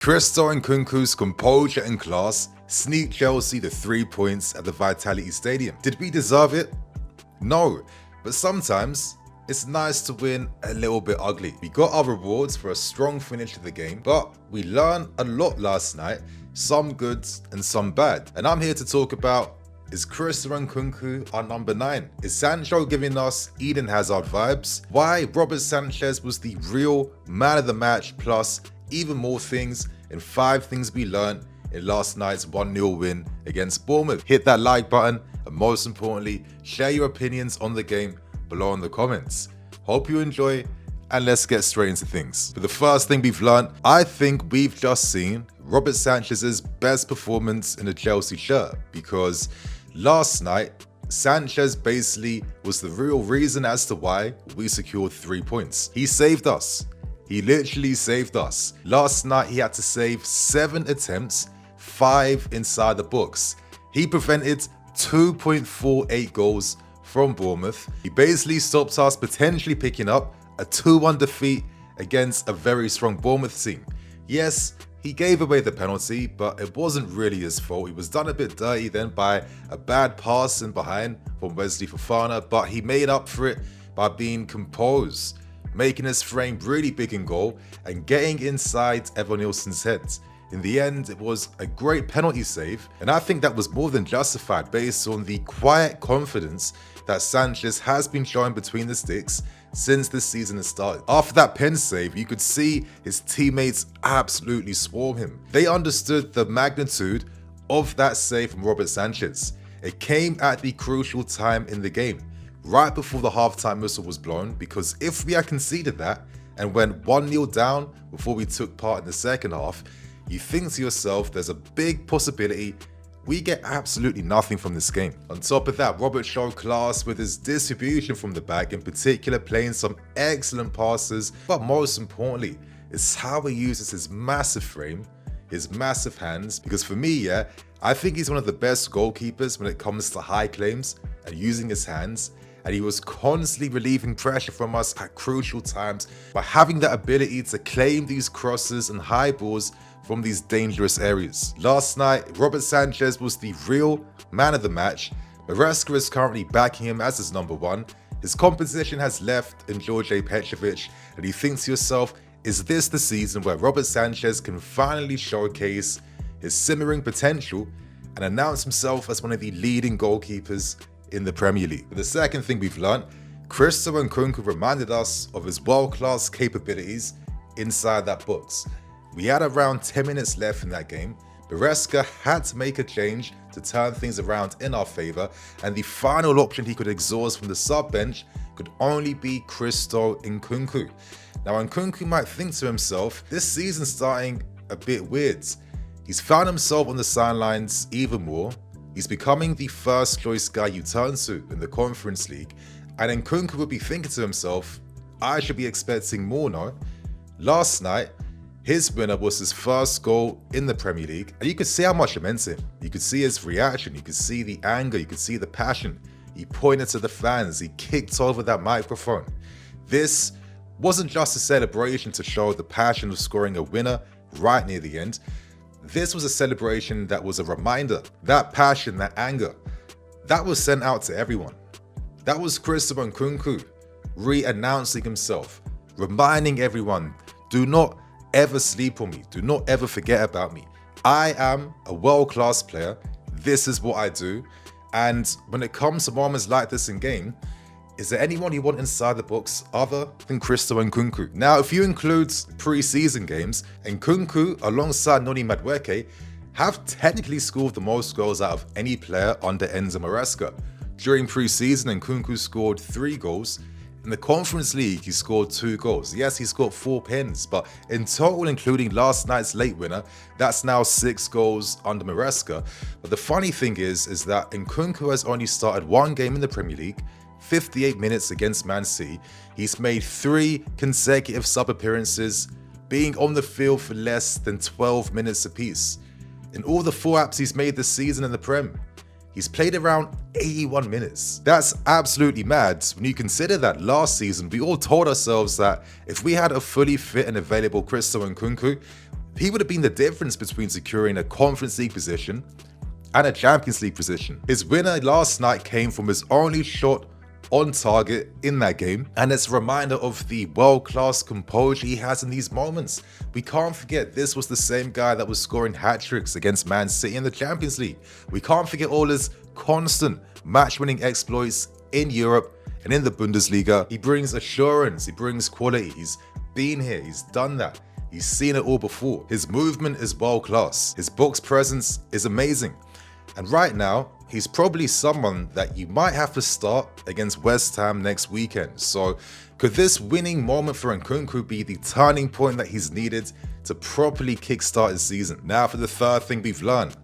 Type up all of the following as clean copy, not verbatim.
Nkunku's composure and class sneaked Chelsea to 3 points at the Vitality Stadium. Did we deserve it? No, but sometimes it's nice to win a little bit ugly. We got our rewards for a strong finish to the game, but we learned a lot last night, some good and some bad. And I'm here to talk about, is Nkunku our number 9? Is Sancho giving us Eden Hazard vibes? Why Robert Sanchez was the real man of the match, plus even more things, and 5 things we learned in last night's 1-0 win against Bournemouth. Hit that like button, and most importantly, share your opinions on the game below in the comments. Hope you enjoy, and let's get straight into things. For the first thing we've learned, I think we've just seen Robert Sanchez's best performance in a Chelsea shirt, because last night, Sanchez basically was the real reason as to why we secured 3 points. He saved us. He literally saved us. Last night, he had to save 7 attempts, 5 inside the box. He prevented 2.48 goals from Bournemouth. He basically stopped us potentially picking up a 2-1 defeat against a very strong Bournemouth team. Yes, he gave away the penalty, but it wasn't really his fault. He was done a bit dirty then by a bad pass in behind from Wesley Fofana, but he made up for it by being composed, making his frame really big in goal and getting inside Evan Nilsson's head. In the end, it was a great penalty save, and I think that was more than justified based on the quiet confidence that Sanchez has been showing between the sticks since this season has started. After that pen save, you could see his teammates absolutely swarm him. They understood the magnitude of that save from Robert Sanchez. It came at the crucial time in the game, right before the halftime whistle was blown, because if we had conceded that and went 1-0 down before we took part in the second half, you think to yourself there's a big possibility we get absolutely nothing from this game. On top of that, Robert showed class with his distribution from the back, in particular playing some excellent passes, but most importantly, it's how he uses his massive frame, his massive hands, because for me, I think he's one of the best goalkeepers when it comes to high claims and using his hands, and he was constantly relieving pressure from us at crucial times by having that ability to claim these crosses and high balls from these dangerous areas. Last night, Robert Sanchez was the real man of the match. Maresca is currently backing him as his number 1. His competition has left in George Petrovic, and you think to yourself, is this the season where Robert Sanchez can finally showcase his simmering potential and announce himself as one of the leading goalkeepers in the Premier League? The second thing we've learned, Nkunku reminded us of his world-class capabilities inside that box. We had around 10 minutes left in that game. Maresca had to make a change to turn things around in our favour, and the final option he could exhaust from the sub bench could only be Nkunku. Now, Nkunku might think to himself, this season's starting a bit weird. He's found himself on the sidelines even more. He's becoming the first choice guy you turn to in the Conference League, and Nkunku would be thinking to himself, I should be expecting more, no? Last night, his winner was his first goal in the Premier League, and you could see how much it meant to him. You could see his reaction, you could see the anger, you could see the passion. He pointed to the fans, he kicked over that microphone. This wasn't just a celebration to show the passion of scoring a winner right near the end. This was a celebration that was a reminder, that passion, that anger, that was sent out to everyone. That was Nkunku re-announcing himself, reminding everyone, do not ever sleep on me. Do not ever forget about me. I am a world-class player. This is what I do. And when it comes to moments like this in game, is there anyone you want inside the box other than Nkunku? Now, if you include pre-season games, Nkunku alongside Noni Madueke have technically scored the most goals out of any player under Enzo Maresca. During pre-season, Nkunku scored 3 goals. In the Conference League, he scored 2 goals. Yes, he scored 4 pens, but in total, including last night's late winner, that's now 6 goals under Maresca. But the funny thing is that Nkunku has only started 1 game in the Premier League, 58 minutes against Man City. He's made 3 consecutive sub appearances, being on the field for less than 12 minutes apiece. In all the 4 apps he's made this season in the Prem, He's played around 81 minutes. That's absolutely mad when you consider that last season we all told ourselves that if we had a fully fit and available Nkunku, He would have been the difference between securing a Conference League position and a Champions League position. His winner last night came from his only shot on target in that game, and it's a reminder of the world-class composure he has in these moments. We can't forget this was the same guy that was scoring hat-tricks against Man City in the Champions League. We can't forget all his constant match-winning exploits in Europe and in the Bundesliga. He brings assurance, he brings quality. He's been here, he's done that. He's seen it all before. His movement is world-class. His box presence is amazing. And right now, he's probably someone that you might have to start against West Ham next weekend. So could this winning moment for Nkunku be the turning point that he's needed to properly kickstart his season? Now for the third thing we've learned.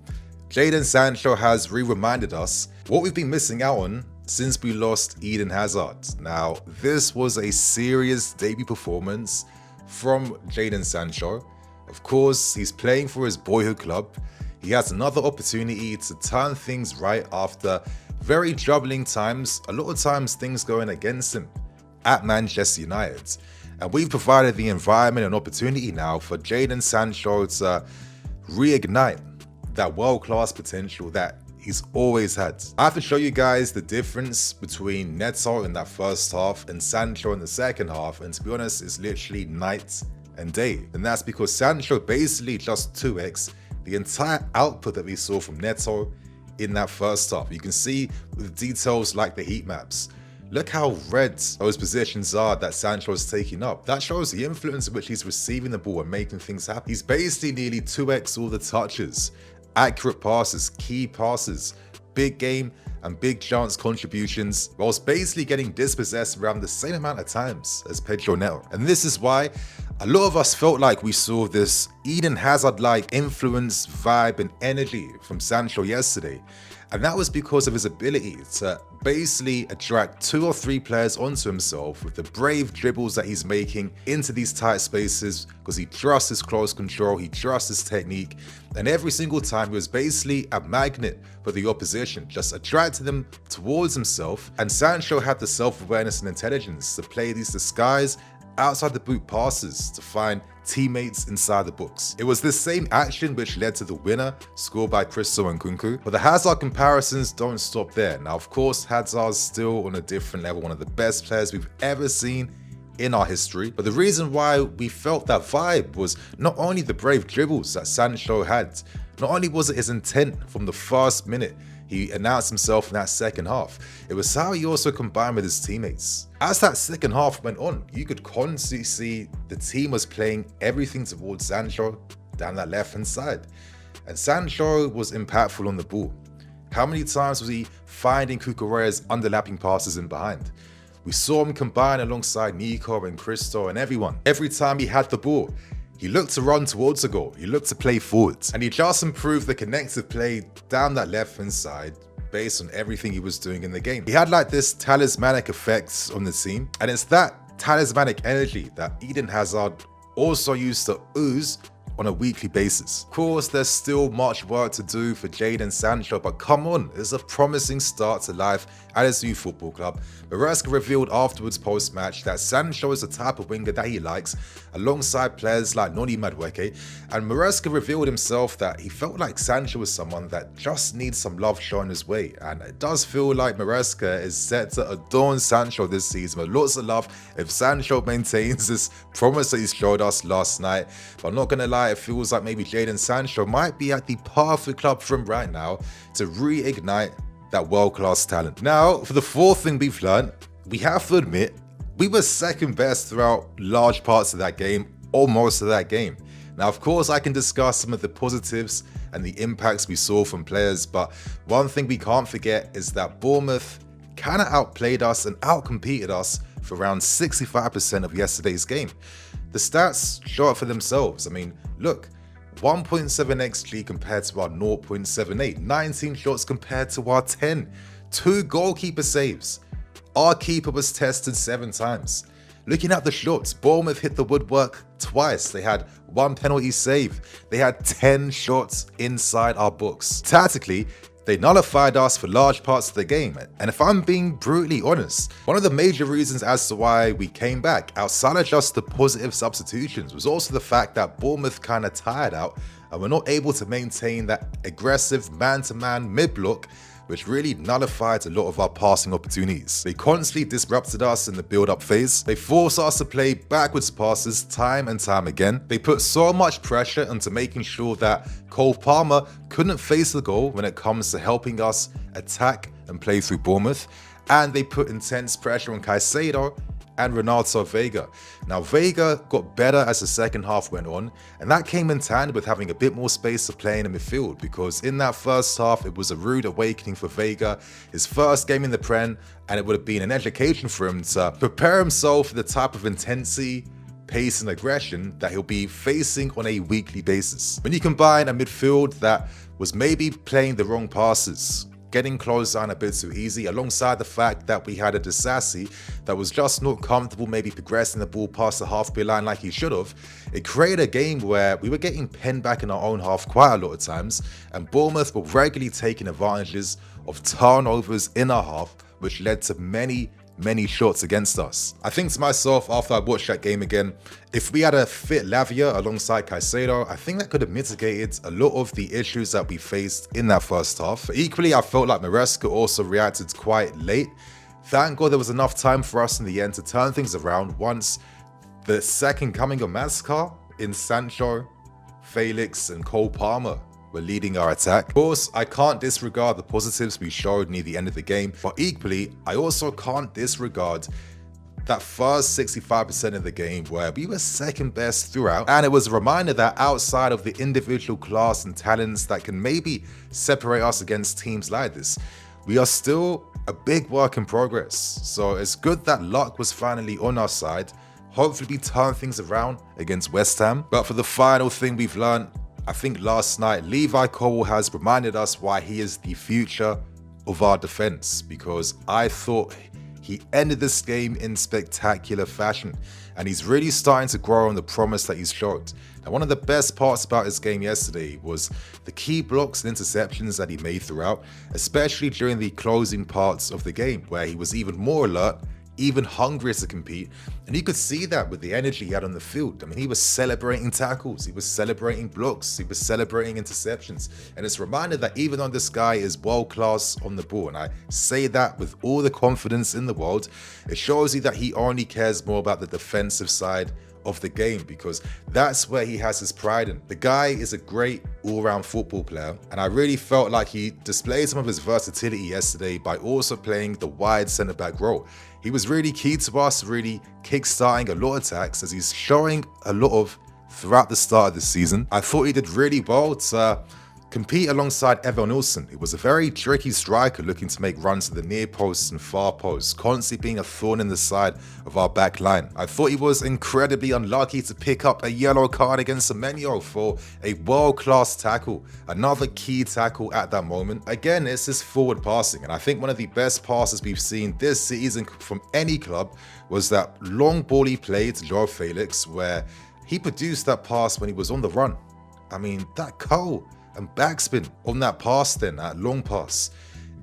Jadon Sancho has reminded us what we've been missing out on since we lost Eden Hazard. Now, this was a serious debut performance from Jadon Sancho. Of course, he's playing for his boyhood club. He has another opportunity to turn things right after very troubling times, a lot of times things going against him at Manchester United. And we've provided the environment and opportunity now for Jadon Sancho to reignite that world-class potential that he's always had. I have to show you guys the difference between Neto in that first half and Sancho in the second half, and to be honest, it's literally night and day. And that's because Sancho basically just 2x the entire output that we saw from Neto in that first half. You can see with details like the heat maps. Look how red those positions are that Sancho is taking up. That shows the influence in which he's receiving the ball and making things happen. He's basically nearly 2x all the touches, accurate passes, key passes, big game and big chance contributions, whilst basically getting dispossessed around the same amount of times as Pedro Neto. And this is why a lot of us felt like we saw this Eden Hazard-like influence, vibe and energy from Sancho yesterday. And that was because of his ability to basically attract 2 or 3 players onto himself with the brave dribbles that he's making into these tight spaces, because he trusts his close control, he trusts his technique, and every single time he was basically a magnet for the opposition, just attracting them towards himself. And Sancho had the self-awareness and intelligence to play these disguise outside the boot passes to find teammates inside the box. It was this same action which led to the winner scored by Nkunku. But the Hazard comparisons don't stop there. Now, of course, Hazard's still on a different level, one of the best players we've ever seen in our history. But the reason why we felt that vibe was not only the brave dribbles that Sancho had, not only was it his intent from the first minute he announced himself in that second half, it was how he also combined with his teammates. As that second half went on, you could constantly see the team was playing everything towards Sancho down that left-hand side. And Sancho was impactful on the ball. How many times was he finding Cucurella's underlapping passes in behind? We saw him combine alongside Nico and Cristo and everyone. Every time he had the ball, he looked to run towards a goal, he looked to play forwards, and he just improved the connective play down that left-hand side based on everything he was doing in the game. He had like this talismanic effect on the team, and it's that talismanic energy that Eden Hazard also used to ooze on a weekly basis. Of course, there's still much work to do for Jadon Sancho, but come on, it's a promising start to life at his new football club. Maresca revealed afterwards post-match that Sancho is the type of winger that he likes, alongside players like Noni Madueke, and Maresca revealed himself that he felt like Sancho was someone that just needs some love shown his way, and it does feel like Maresca is set to adorn Sancho this season with lots of love if Sancho maintains this promise that he showed us last night. But I'm not gonna lie, it feels like maybe Jadon Sancho might be at the perfect club for him right now to reignite that world-class talent. Now, for the fourth thing we've learned, we have to admit, we were second best throughout large parts of that game, or most of that game. Now, of course, I can discuss some of the positives and the impacts we saw from players, but one thing we can't forget is that Bournemouth kind of outplayed us and outcompeted us for around 65% of yesterday's game. The stats show it for themselves. I mean, look, 1.7 XG compared to our 0.78, 19 shots compared to our 10, 2 goalkeeper saves. Our keeper was tested 7 times. Looking at the shots, Bournemouth hit the woodwork twice. They had 1 penalty save. They had 10 shots inside our box. Tactically, They nullified us for large parts of the game, and if I'm being brutally honest, one of the major reasons as to why we came back, outside of just the positive substitutions, was also the fact that Bournemouth kind of tired out and were not able to maintain that aggressive man-to-man mid-block, which really nullified a lot of our passing opportunities. They constantly disrupted us in the build-up phase. They forced us to play backwards passes time and time again. They put so much pressure into making sure that Cole Palmer couldn't face the goal when it comes to helping us attack and play through Bournemouth. And they put intense pressure on Caicedo and Ronaldo Vega. Now, Vega got better as the second half went on, and that came in tandem with having a bit more space to play in the midfield, because in that first half, it was a rude awakening for Vega, his first game in the Prem, and it would have been an education for him to prepare himself for the type of intensity, pace and aggression that he'll be facing on a weekly basis. When you combine a midfield that was maybe playing the wrong passes, getting closed down a bit too easy, alongside the fact that we had a Disasi that was just not comfortable maybe progressing the ball past the halfway line like he should have, it created a game where we were getting penned back in our own half quite a lot of times, and Bournemouth were regularly taking advantages of turnovers in our half, which led to many shots against us. I think to myself, after I watched that game again, if we had a fit Lavia alongside Caicedo, I think that could have mitigated a lot of the issues that we faced in that first half. But equally, I felt like Maresca also reacted quite late. Thank God there was enough time for us in the end to turn things around once the second coming of Mascar in Sancho, Felix and Cole Palmer were leading our attack. Of course, I can't disregard the positives we showed near the end of the game, but equally, I also can't disregard that first 65% of the game where we were second best throughout, and it was a reminder that outside of the individual class and talents that can maybe separate us against teams like this, we are still a big work in progress. So it's good that luck was finally on our side. Hopefully we turn things around against West Ham. But for the final thing we've learned, I think last night, Levi Colwill has reminded us why he is the future of our defense, because I thought he ended this game in spectacular fashion, and he's really starting to grow on the promise that he's showed. Now, one of the best parts about his game yesterday was the key blocks and interceptions that he made throughout, especially during the closing parts of the game, where he was even more alert, even hungrier to compete, and you could see that with the energy he had on the field. I mean, he was celebrating tackles, he was celebrating blocks, he was celebrating interceptions, and it's a reminder that even though this guy is world class on the ball, and I say that with all the confidence in the world, it shows you that he only cares more about the defensive side of the game, because that's where he has his pride in. The guy is a great all-round football player, and I really felt like he displayed some of his versatility yesterday by also playing the wide centre-back role. He was really key to us, really kick-starting a lot of attacks, as he's showing a lot of throughout the start of the season. I thought he did really well to compete alongside Evan Nilsson, who was a very tricky striker looking to make runs to the near posts and far posts, constantly being a thorn in the side of our back line. I thought he was incredibly unlucky to pick up a yellow card against Semenyo for a world-class tackle, another key tackle at that moment. Again, it's his forward passing, and I think one of the best passes we've seen this season from any club was that long ball he played to Joao Felix, where he produced that pass when he was on the run. I mean, that goal and backspin on that pass then, that long pass.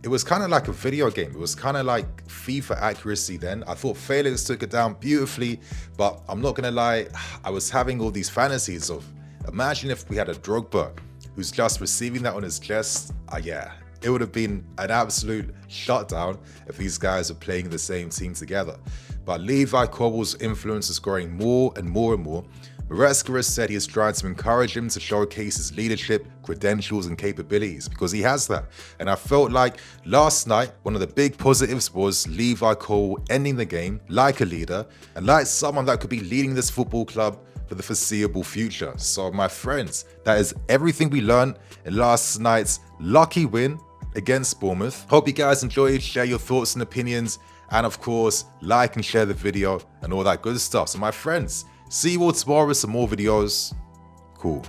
It was kind of like a video game. It was kind of like FIFA accuracy then. I thought Felix took it down beautifully, but I'm not gonna lie, I was having all these fantasies of, imagine if we had a Drogba who's just receiving that on his chest. Yeah, it would have been an absolute shutdown if these guys are playing in the same team together. But Levi Colwill's influence is growing more and more and more. Maresca has said he is trying to encourage him to showcase his leadership, credentials and capabilities, because he has that. And I felt like last night, one of the big positives was Levi Colwill ending the game like a leader and like someone that could be leading this football club for the foreseeable future. So my friends, that is everything we learned in last night's lucky win against Bournemouth. Hope you guys enjoyed, share your thoughts and opinions, and of course, like and share the video and all that good stuff. So my friends, see you all tomorrow with some more videos. Cool.